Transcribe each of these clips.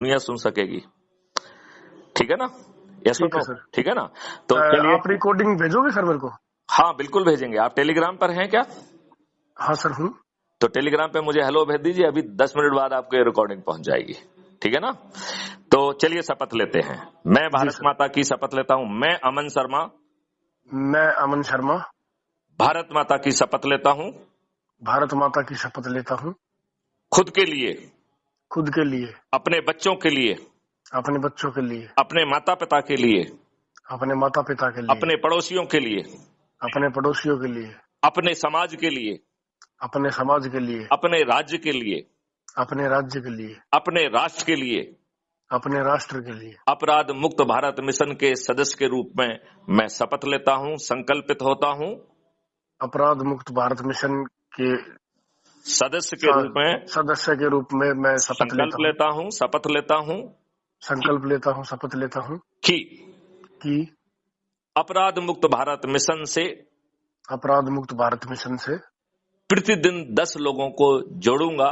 दुनिया सुन सकेगी। ठीक है ना? यस और ठीक है नो? सर। ठीक है ना? तो चलिए, आप रिकॉर्डिंग भेजोगे सर मेरे को? हाँ बिल्कुल भेजेंगे। आप टेलीग्राम पर हैं क्या? हाँ सर हूँ। तो टेलीग्राम पे मुझे हेलो भेज दीजिए, अभी 10 मिनट बाद आपको ये रिकॉर्डिंग पहुंच जाएगी। ठीक है ना? तो चलिए शपथ लेते हैं। मैं जी भारत सर। माता की शपथ लेता हूं। मैं अमन शर्मा मैं अमन शर्मा भारत माता की शपथ लेता हूं, भारत माता की शपथ लेता हूँ, खुद के लिए, खुद के लिए, अपने बच्चों के लिए, अपने बच्चों के लिए, अपने माता पिता के लिए, अपने माता पिता के लिए, अपने पड़ोसियों के लिए, अपने पड़ोसियों के लिए, अपने समाज के लिए, अपने समाज के लिए, अपने राज्य के लिए, अपने राज्य के लिए, अपने राष्ट्र के लिए, अपने राष्ट्र के लिए अपराध मुक्त भारत मिशन के सदस्य के रूप में मैं शपथ लेता हूं, संकल्पित होता हूं। अपराध मुक्त भारत मिशन के सदस्य के रूप में सदस्य के रूप में मैं शपथ संकल्प लेता हूँ, लेता हूं, शपथ लेता हूं संकल्प लेता हूँ, शपथ लेता हूँ कि कि अपराध मुक्त भारत मिशन से अपराध मुक्त भारत मिशन से प्रतिदिन 10 लोगों को जोड़ूंगा,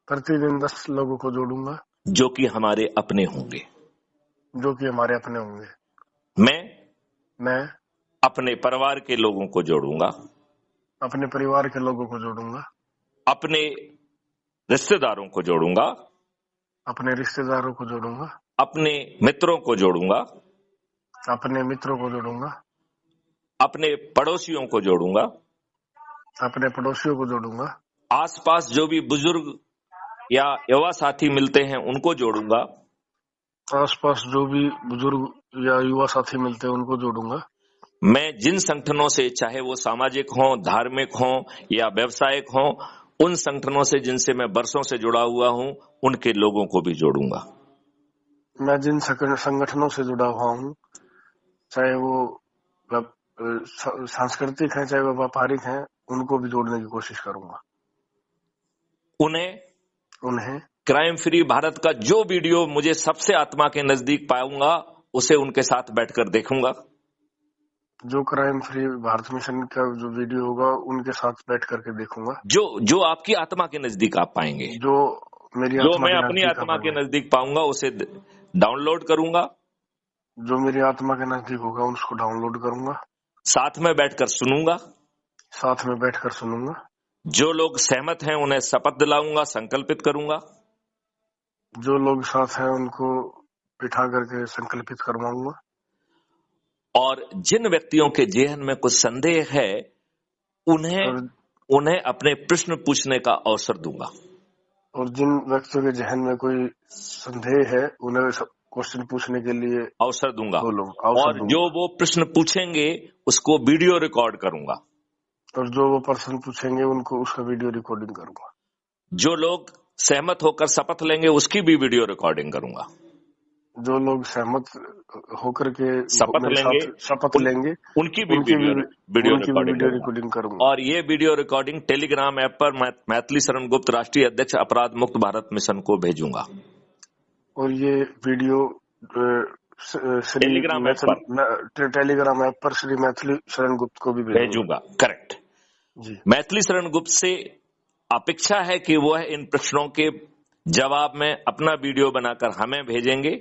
प्रतिदिन 10 लोगों को जोड़ूंगा, जो कि हमारे अपने होंगे। जो कि हमारे अपने होंगे। मैं मैं अपने परिवार के लोगों को जोड़ूंगा, अपने परिवार के लोगों को जोड़ूंगा, अपने रिश्तेदारों को जोड़ूंगा, अपने रिश्तेदारों को जोड़ूंगा, अपने मित्रों को जोड़ूंगा, अपने मित्रों को जोड़ूंगा, अपने पड़ोसियों को जोड़ूंगा, अपने पड़ोसियों को जोड़ूंगा, आसपास जो भी बुजुर्ग या युवा साथी मिलते हैं उनको जोड़ूंगा, आसपास जो भी बुजुर्ग या युवा साथी मिलते हैं उनको जोड़ूंगा। मैं जिन संगठनों से, चाहे वो सामाजिक हों, धार्मिक हों या व्यवसायिक हों, उन संगठनों से जिनसे मैं वर्षों से जुड़ा हुआ हूं, उनके लोगों को भी जोड़ूंगा। मैं जिन संगठनों से जुड़ा हुआ हूँ, चाहे वो सांस्कृतिक है, चाहे वो व्यापारिक है, उनको भी जोड़ने की कोशिश करूंगा। उन्हें क्राइम फ्री भारत का जो वीडियो मुझे सबसे आत्मा के नजदीक पाऊंगा, उसे उनके साथ बैठकर देखूंगा। जो क्राइम फ्री भारत मिशन का जो वीडियो होगा उनके साथ बैठ करके देखूंगा। जो आपकी आत्मा के नजदीक आप पाएंगे, जो मेरी जो आत्मा मैं के अपनी नजदीक आत्मा के आएंगे, नजदीक पाऊंगा, उसे डाउनलोड करूंगा, जो मेरी आत्मा के नजदीक होगा उसको डाउनलोड करूंगा, साथ में बैठकर सुनूंगा। साथ में बैठकर सुनूंगा। जो लोग सहमत हैं उन्हें शपथ दिलाऊंगा, संकल्पित करूंगा। जो लोग साथ हैं उनको बिठा करके संकल्पित करवाऊंगा। और जिन व्यक्तियों के जेहन में कुछ संदेह है, और उन्हें अपने प्रश्न पूछने का अवसर दूंगा। और जिन व्यक्तियों के जहन में कोई संदेह है उन्हें क्वेश्चन पूछने के लिए अवसर दूंगा। अवसर और जो दूंगा। वो प्रश्न पूछेंगे उसको वीडियो रिकॉर्ड करूंगा। और जो वो पर्सन पूछेंगे उनको उसका वीडियो रिकॉर्डिंग करूंगा। जो लोग सहमत होकर शपथ लेंगे उसकी भी वीडियो रिकॉर्डिंग करूंगा। जो लोग सहमत होकर के शपथ मेरे लेंगे, साथ शपथ लेंगे उनकी भी वीडियो रिकॉर्डिंग करूंगा। रिकॉर्डिंग करूंगा। और ये वीडियो रिकॉर्डिंग टेलीग्राम ऐप पर मैथिली शरण गुप्त, राष्ट्रीय अध्यक्ष, अपराध मुक्त भारत मिशन को भेजूंगा। और ये वीडियो टेलीग्राम ऐप पर टेलीग्राम ऐप पर श्री मैथिली शरण गुप्त को भी भेजूंगा। करेक्ट जी। मैथिली शरण गुप्त से अपेक्षा है कि वह इन प्रश्नों के जवाब में अपना वीडियो बनाकर हमें भेजेंगे।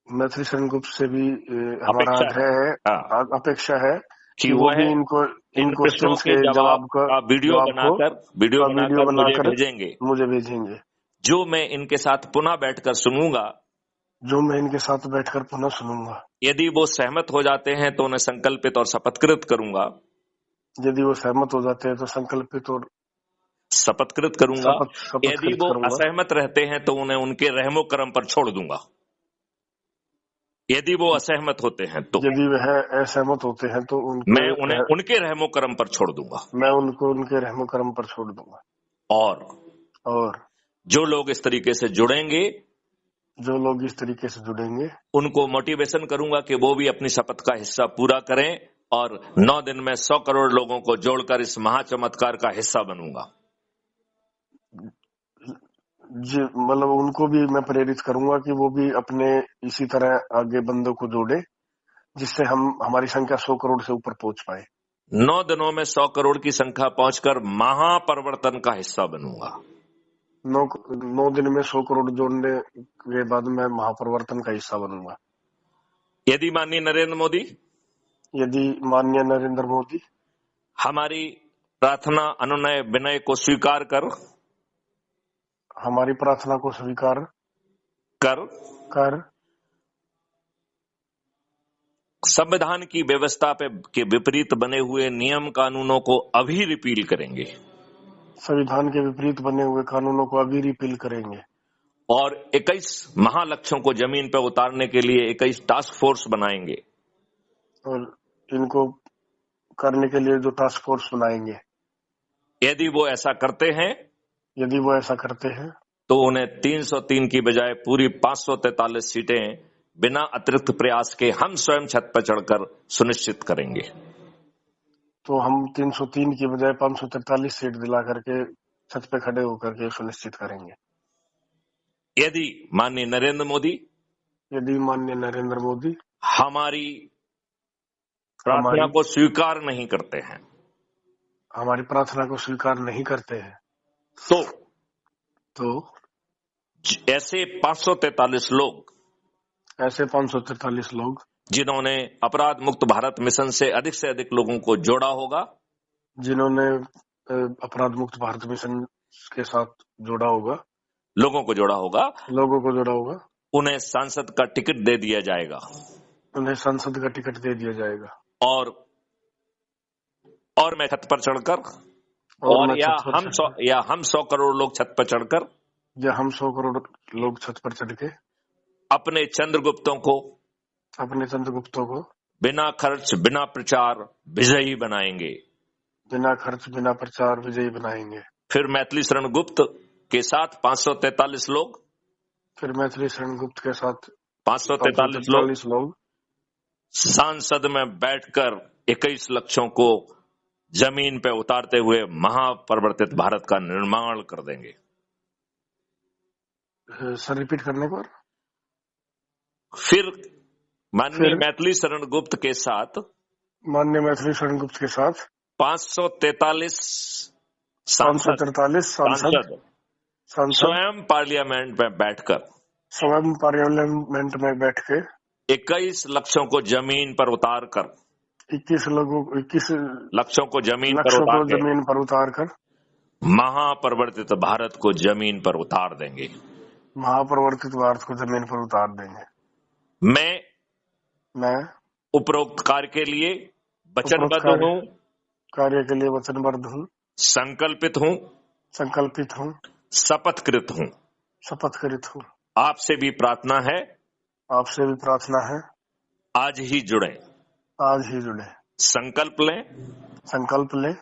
मैथिली शरण गुप्त से भी हमारा आग्रह है, अपेक्षा है कि वो भी इनको इन प्रश्नों के जवाब का वीडियो बनाकर मुझे भेजेंगे। जो मैं इनके साथ पुनः बैठकर सुनूंगा, यदि वो सहमत हो जाते हैं तो उन्हें संकल्पित और शपथकृत करूंगा। यदि वो सहमत हो जाते हैं तो संकल्पित और शपथकृत करूंगा। यदि वो असहमत रहते हैं तो उन्हें उनके रहमो करम पर छोड़ दूंगा। यदि वो असहमत होते हैं तो, यदि वह असहमत होते हैं तो मैं उन्हें उनके रहमो करम पर छोड़ दूंगा। मैं उनको उनके रहमो करम पर छोड़ दूंगा। और जो लोग इस तरीके से जुड़ेंगे, उनको मोटिवेशन करूंगा कि वो भी अपनी शपथ का हिस्सा पूरा करें और 9 दिन में 100 करोड़ लोगों को जोड़कर इस महाचमत्कार का हिस्सा बनूंगा। जी, मतलब उनको भी मैं प्रेरित करूंगा कि वो भी अपने इसी तरह आगे बंदों को जोड़े, जिससे हमारी संख्या 100 करोड़ से ऊपर पहुंच पाए। 9 दिनों में 100 करोड़ की संख्या पहुंचकर महापरिवर्तन का हिस्सा बनूंगा। 9 दिन में 100 करोड़ जोड़ने के बाद मैं महापरिवर्तन का हिस्सा बनूंगा। यदि माननीय नरेंद्र मोदी यदि माननीय नरेंद्र मोदी हमारी प्रार्थना अनुनय विनय को स्वीकार कर हमारी प्रार्थना को स्वीकार कर संविधान की व्यवस्था के विपरीत बने हुए नियम कानूनों को अभी रिपील करेंगे, संविधान के विपरीत बने हुए कानूनों को अभी रिपील करेंगे और 21 महालक्ष्यों को जमीन पर उतारने के लिए 21 टास्क फोर्स बनाएंगे, और इनको करने के लिए जो टास्क फोर्स बनाएंगे, यदि वो ऐसा करते हैं तो उन्हें 303 की बजाय पूरी 543 सीटें बिना अतिरिक्त प्रयास के हम स्वयं छत पर चढ़कर सुनिश्चित करेंगे। तो हम 303 की बजाय 543 सीट दिला करके छत पे खड़े होकर के सुनिश्चित करेंगे। यदि माननीय नरेंद्र मोदी हमारी प्रार्थना को स्वीकार नहीं करते हैं, हमारी प्रार्थना को स्वीकार नहीं करते हैं, तो ऐसे 543 लोग जिन्होंने अपराध मुक्त भारत मिशन से अधिक लोगों को जोड़ा होगा, लोगों को जोड़ा होगा, उन्हें सांसद का टिकट दे दिया जाएगा, और मैं छत पर चढ़कर हम 100 करोड़ लोग छत पर चढ़कर अपने चंद्रगुप्तों को बिना खर्च बिना प्रचार विजयी बनाएंगे। फिर मैथिली शरण गुप्त के साथ 543 लोग सांसद में बैठकर 21 लक्ष्यों को जमीन पे उतारते हुए महापरिवर्तित भारत का निर्माण कर देंगे। सर रिपीट करने पर फिर माननीय मैथिली शरण गुप्त के साथ 543 सांसद स्वयं पार्लियामेंट में बैठकर 21 लक्ष्यों को जमीन पर उतारकर 21 लक्ष्यों को जमीन पर उतार कर महापरिवर्तित भारत को जमीन पर उतार देंगे। मैं उपरोक्त कार्य के लिए वचनबद्ध हूँ, संकल्पित हूँ, शपथकृत हूँ। आपसे भी प्रार्थना है, आज ही जुड़े, संकल्प लें,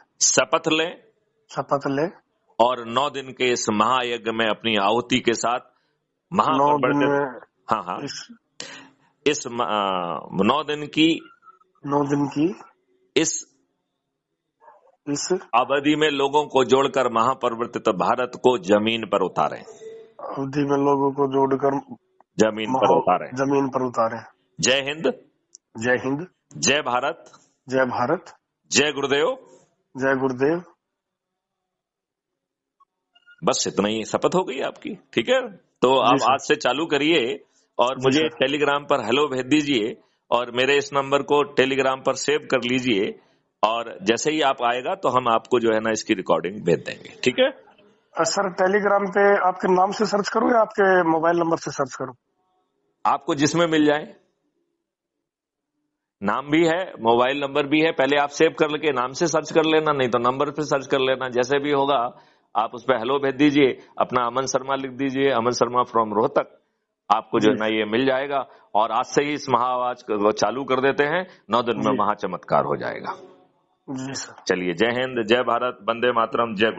शपथ लें और 9 दिन के इस महायज्ञ में अपनी आहुति के साथ इस 9 दिन की इस अवधि में लोगों को जोड़कर महापरिवर्तित भारत को जमीन पर उतारें। जमीन पर उतारें। जय हिंद, जय भारत, जय गुरुदेव। बस इतना ही शपथ हो गई आपकी, ठीक है। तो आप आज से चालू करिए और मुझे टेलीग्राम पर हेलो भेज दीजिए और मेरे इस नंबर को टेलीग्राम पर सेव कर लीजिए, और जैसे ही आप आएगा तो हम आपको जो है ना इसकी रिकॉर्डिंग भेज देंगे, ठीक है। सर टेलीग्राम पे आपके नाम से सर्च करूं या आपके मोबाइल नंबर से सर्च करूं? आपको जिसमें मिल जाए, नाम भी है, मोबाइल नंबर भी है। पहले आप सेव कर लेके नाम से सर्च कर लेना, नहीं तो नंबर पे सर्च कर लेना, जैसे भी होगा। आप उस पर हेलो भेज दीजिए, अपना अमन शर्मा लिख दीजिए, अमन शर्मा फ्रॉम रोहतक, आपको जो है ना ये मिल जाएगा। और आज से ही इस महाआवाज को चालू कर देते हैं, 9 दिन में महाचमत्कार हो जाएगा। जी सर। चलिए, जय हिंद, जय भारत, वंदे मातरम, जय गुरु।